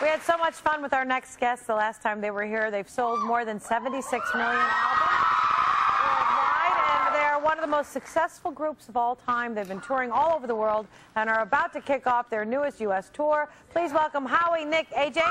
We had so much fun with our next guest the last time they were here. They've sold more than 76 million albums worldwide, and they are one of the most successful groups of all time. They've been touring all over the world and are about to kick off their newest U.S. tour. Please welcome Howie, Nick, AJ, and Brian.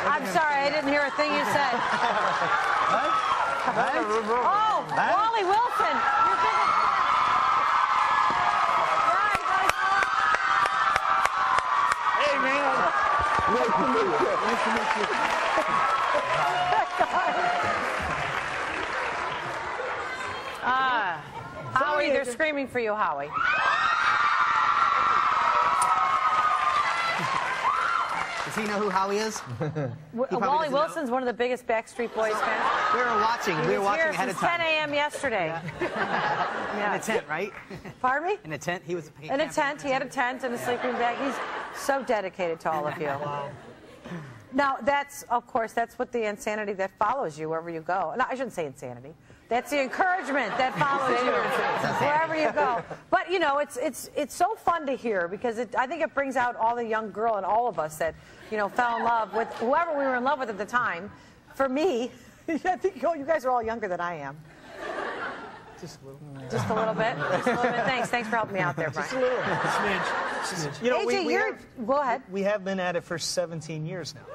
I'm sorry, I didn't hear a thing you said. What? Oh, Wally Wilson. You're big. Hey, man. Nice to meet you. Nice to meet you. Howie, they're screaming for you, Howie. Does he know who Howie is? Wally Wilson's one of the biggest Backstreet Boys fans. We were watching ahead of time. 10 a.m. yesterday. Yeah. In a tent, right? Pardon me? In a tent? He was in a tent. He had a tent and a sleeping bag. He's so dedicated to all of you. Wow. Now, that's, of course, that's what the insanity that follows you wherever you go. No, I shouldn't say insanity. That's the encouragement that follows you wherever you go. But, you know, it's so fun to hear because I think it brings out all the young girl in all of us that, you know, fell in love with whoever we were in love with at the time. For me, I think you guys are all younger than I am. Just a little. Just a little bit? Just a little bit. Thanks for helping me out there, Brian. Just a little. Smidge. You know, AJ, go ahead. We have been at it for 17 years now. You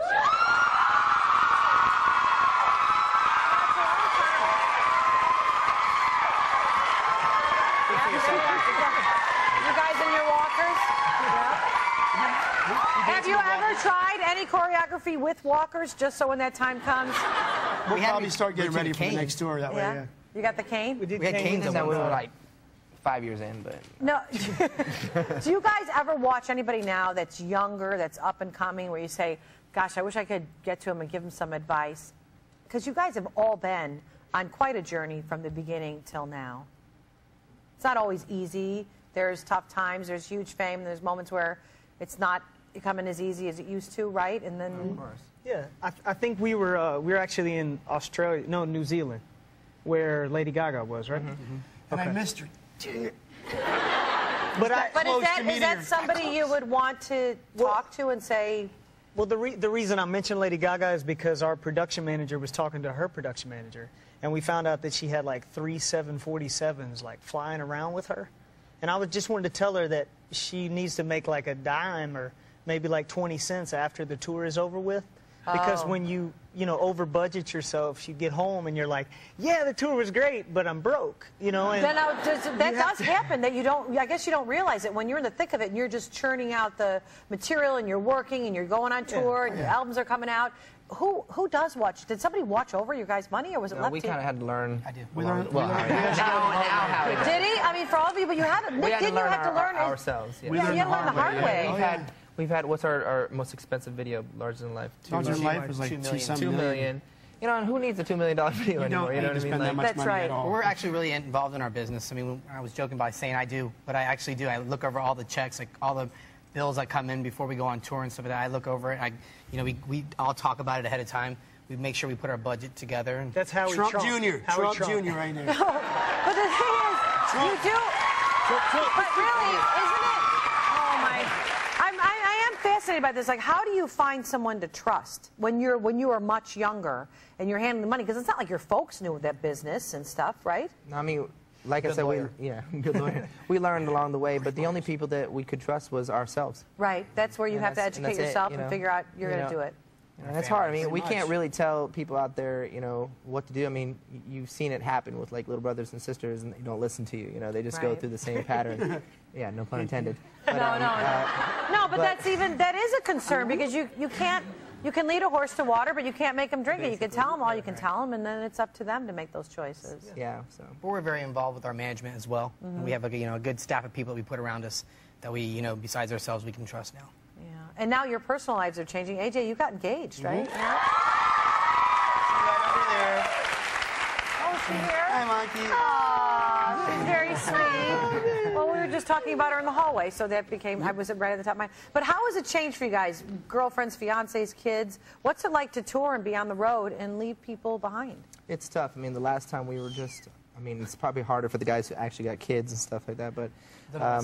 guys in your walkers? Yeah. Have you ever tried any choreography with walkers just so when that time comes? We'll probably start getting ready for the next tour that way, yeah. You got the cane? We had canes that we were like 5 years in, but... No. Do you guys ever watch anybody now that's younger, that's up and coming, where you say, gosh, I wish I could get to him and give him some advice? Because you guys have all been on quite a journey from the beginning till now. It's not always easy. There's tough times. There's huge fame. There's moments where it's not becoming as easy as it used to, right? And then... Of course. Yeah, I think we were actually in Australia, no, New Zealand, where Lady Gaga was, right? Mm-hmm. And I missed her. But is that somebody you would want to talk to and say... Well, the reason I mentioned Lady Gaga is because our production manager was talking to her production manager, and we found out that she had like 3 747s like flying around with her. And I just wanted to tell her that she needs to make like a dime or maybe like 20 cents after the tour is over with. Because when you over budget yourself, you get home and you're like, yeah, the tour was great, but I'm broke, you know. And that does happen. That you don't. I guess you don't realize it when you're in the thick of it and you're just churning out the material and you're working and you're going on tour and your albums are coming out. Who does watch? Did somebody watch over your guys' money, or was it left to you? We kind of had to learn. I did. Now Howie does. Did he? I mean, for all of you, but you had. Nick, didn't you have to learn ourselves? Yeah, you had to learn the hard way. We've had, what's our most expensive video, Larger Than Life? Larger Than Life was like $2 million. You know, and who needs a $2 million video anymore? You know what I mean? Like, that's right. We're actually really involved in our business. I mean, I was joking by saying I do, but I actually do. I look over all the checks, like all the bills that come in before we go on tour and stuff like that. I look over it. We all talk about it ahead of time. We make sure we put our budget together. And that's how Trump Jr. Trump Jr. right there. But the thing is, you do. But really, isn't it? Oh my! I am fascinated. fascinated by this. Like, how do you find someone to trust when you are much younger and you're handling the money? Because it's not like your folks knew that business and stuff, right? I mean, like I said, good lawyer. We learned along the way, but the only people that we could trust was ourselves. Right. That's where you have to educate yourself and figure out you're going to do it. And it's hard. I mean, we can't really tell people out there, what to do. I mean, you've seen it happen with like little brothers and sisters, and they don't listen to you. They just go through the same pattern. Yeah, no pun intended. But, no, but that is a concern because you can't. You can lead a horse to water, but you can't make them drink it. You can tell them all you can tell them, and then it's up to them to make those choices. Yeah. So. But we're very involved with our management as well. And we have a good staff of people that we put around us that we, besides ourselves, we can trust now. Yeah. And now your personal lives are changing. AJ, you got engaged, right? Yeah. Right over there. Oh, is she here? Hi, Monkey. Oh, she's very sweet. Well, we were just talking about her in the hallway, so that became, I was right at the top of my. But how has it changed for you guys? Girlfriends, fiancés, kids? What's it like to tour and be on the road and leave people behind? It's tough. I mean, the last time we were just, it's probably harder for the guys who actually got kids and stuff like that, but A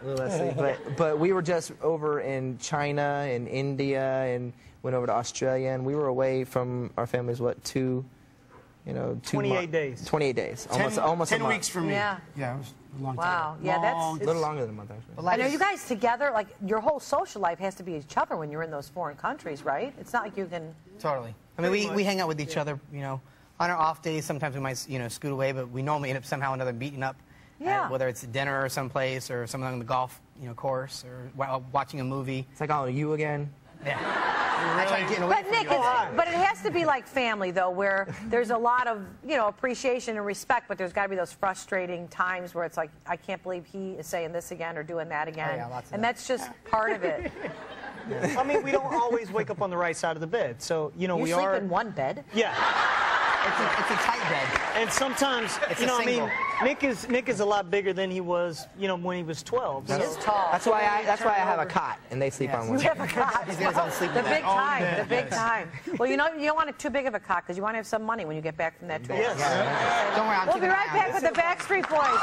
little less sleep. But we were just over in China and India and went over to Australia, and we were away from our families, 28 days. 28 days. Almost 10 a month. weeks for me. Yeah. Yeah, it was a long time. Wow. Yeah, that's A little longer than a month, actually. And are you guys together? Like, your whole social life has to be each other when you're in those foreign countries, right? It's not like you can... Totally. I mean, we hang out with each other, on our off days. Sometimes we might, scoot away, but we normally end up somehow or another meeting up. Yeah. Whether it's dinner or someplace or something on the golf, course or watching a movie. It's like, oh, you again? Yeah. I try getting away But Nick, but it has to be like family, though, where there's a lot of, appreciation and respect, but there's got to be those frustrating times where it's like, I can't believe he is saying this again or doing that again. Oh, yeah, lots of and that. that's just part of it. I mean, we don't always wake up on the right side of the bed, so You we sleep are. in one bed? Yeah. It's a tight bed. And sometimes, It's a single. Nick is a lot bigger than he was, when he was 12. He is tall. That's why I have a cot, and they sleep on one. You have a cot. These guys don't sleep The in big bed. time. The big time. Well, you don't want it too big of a cot because you want to have some money when you get back from that tour. Yes. Don't worry, I'm We'll be keeping an right eye on back this. with the Backstreet Boys.